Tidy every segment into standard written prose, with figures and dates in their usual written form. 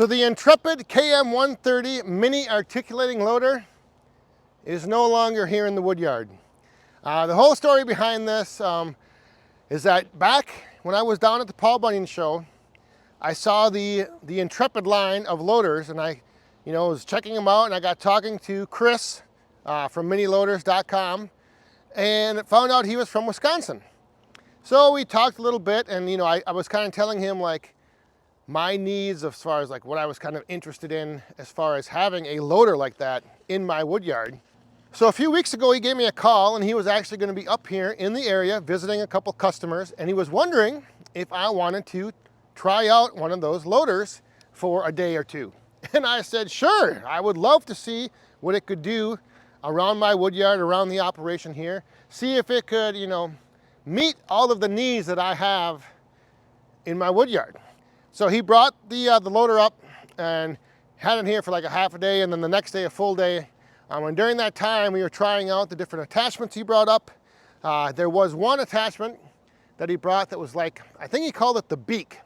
So the Intrepid KM130 mini articulating loader is no longer here in the Woodyard. The whole story behind this is that back when I was down at the Paul Bunyan show, I saw the Intrepid line of loaders, and I was checking them out, and I got talking to Chris from miniloaders.com and found out he was from Wisconsin. So we talked a little bit, and I was kind of telling him like my needs as far as like what I was kind of interested in as far as having a loader like that in my Woodyard. So a few weeks ago he gave me a call, and he was actually going to be up here in the area visiting a couple customers, and he was wondering if I wanted to try out one of those loaders for a day or two. And I said, sure, I would love to see what it could do around my Woodyard, around the operation here. See if it could, meet all of the needs that I have in my Woodyard. So he brought the loader up and had it here for like a half a day, and then the next day a full day. And during that time we were trying out the different attachments he brought up. There was one attachment that he brought that was like, I think he called it the beak.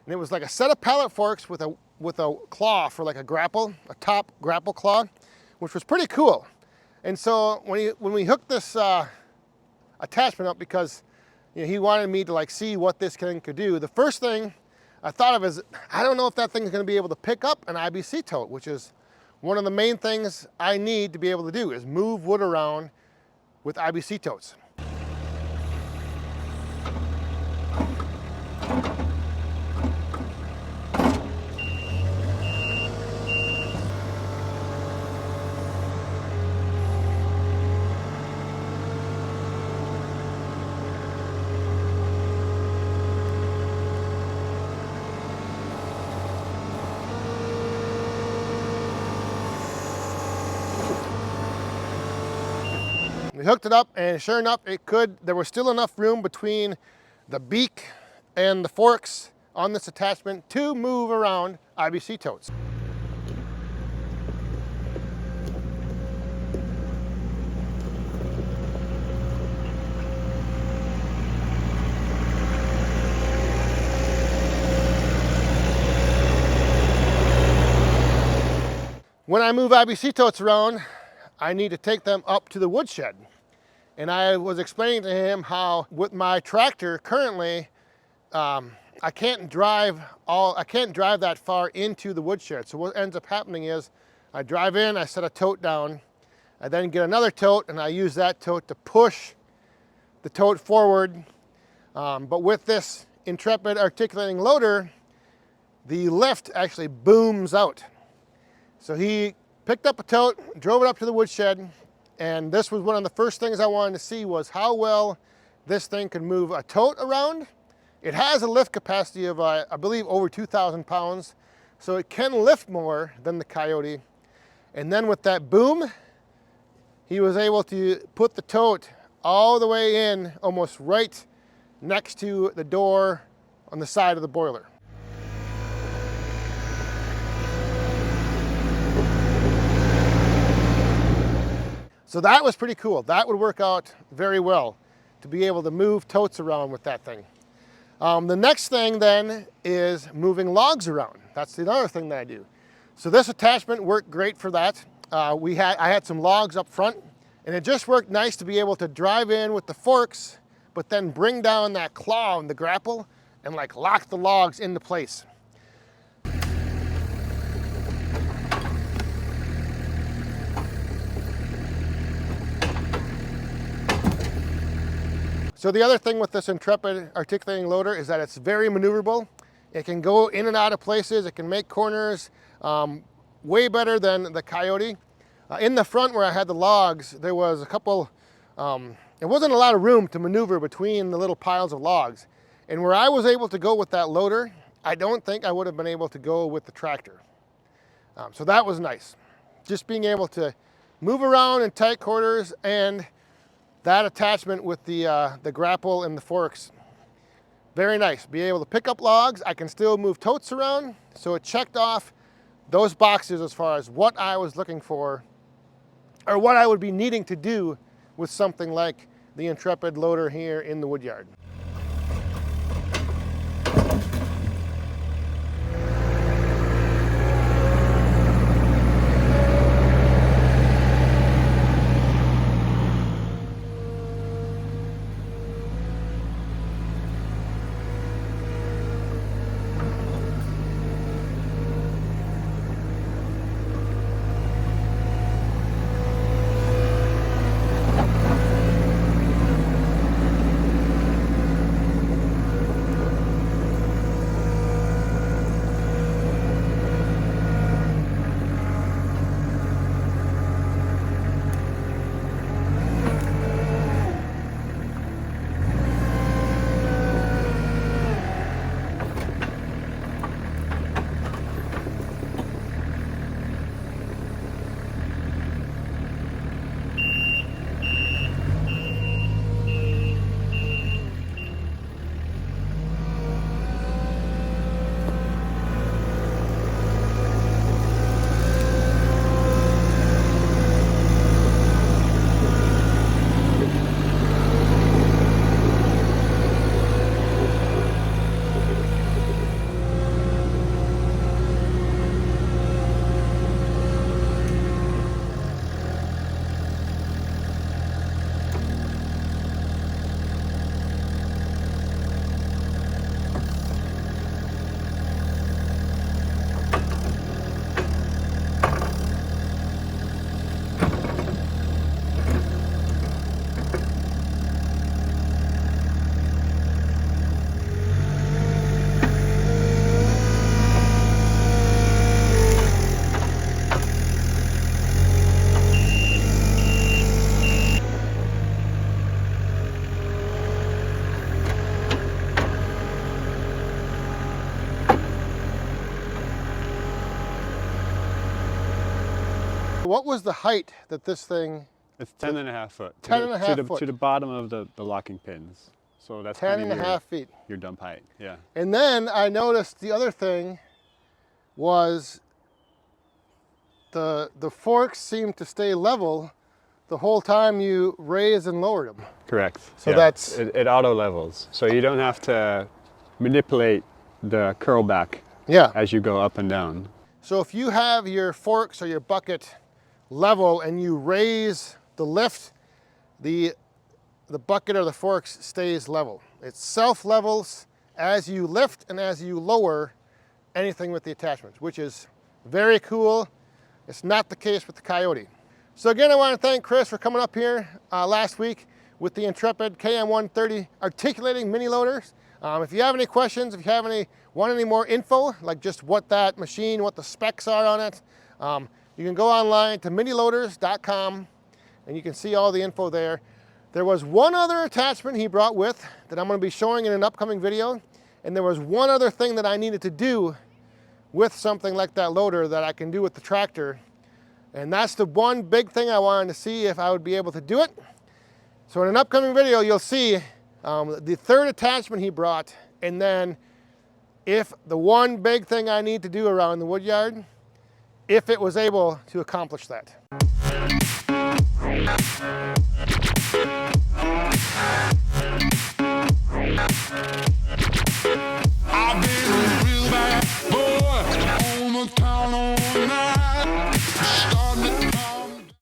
And it was like a set of pallet forks with a claw for like a grapple, a top grapple claw, which was pretty cool. And so when we hooked this attachment up, because he wanted me to like see what this thing could do, the first thing I thought of is, I don't know if that thing is going to be able to pick up an IBC tote, which is one of the main things I need to be able to do, is move wood around with IBC totes. We hooked it up, and sure enough, there was still enough room between the beak and the forks on this attachment to move around IBC totes. When I move IBC totes around, I need to take them up to the woodshed. And I was explaining to him how with my tractor currently, I can't drive that far into the woodshed. So what ends up happening is I drive in, I set a tote down, I then get another tote, and I use that tote to push the tote forward. But with this Intrepid articulating loader, the lift actually booms out. So he picked up a tote, drove it up to the woodshed, and this was one of the first things I wanted to see, was how well this thing could move a tote around. It has a lift capacity of, I believe, over 2,000 pounds, so it can lift more than the Coyote. And then with that boom, he was able to put the tote all the way in, almost right next to the door on the side of the boiler. So that was pretty cool. That would work out very well to be able to move totes around with that thing. The next thing then is moving logs around. That's another thing that I do. So this attachment worked great for that. I had some logs up front, and it just worked nice to be able to drive in with the forks, but then bring down that claw and the grapple and like lock the logs into place. So the other thing with this Intrepid articulating loader is that it's very maneuverable. It can go in and out of places. It can make corners way better than the Coyote. In the front where I had the logs, there was a couple, there wasn't a lot of room to maneuver between the little piles of logs. And where I was able to go with that loader, I don't think I would have been able to go with the tractor. So that was nice. Just being able to move around in tight quarters, and that attachment with the grapple and the forks, very nice. Be able to pick up logs. I can still move totes around. So it checked off those boxes as far as what I was looking for, or what I would be needing to do with something like the Intrepid loader here in the Woodyard. What was the height that this thing? It's 10.5 foot. 10.5 foot. To the bottom of the locking pins. So that's 10.5 feet. Your dump height, yeah. And then I noticed the other thing was the forks seemed to stay level the whole time you raised and lowered them. Correct. So that's... It auto levels. So you don't have to manipulate the curl back as you go up and down. So if you have your forks or your bucket level and you raise the lift, the bucket or the forks stays level. It self-levels as you lift and as you lower anything with the attachments, which is very cool. It's not the case with the Coyote. So again, I want to thank Chris for coming up here last week with the Intrepid KM130 articulating mini loaders. If you have any questions, if you want any more info, like just what that machine, what the specs are on it, you can go online to miniloaders.com and you can see all the info there. There was one other attachment he brought with that I'm going to be showing in an upcoming video, and there was one other thing that I needed to do with something like that loader that I can do with the tractor, and that's the one big thing I wanted to see if I would be able to do it. So in an upcoming video you'll see the third attachment he brought, and then if the one big thing I need to do around the woodyard, if it was able to accomplish that.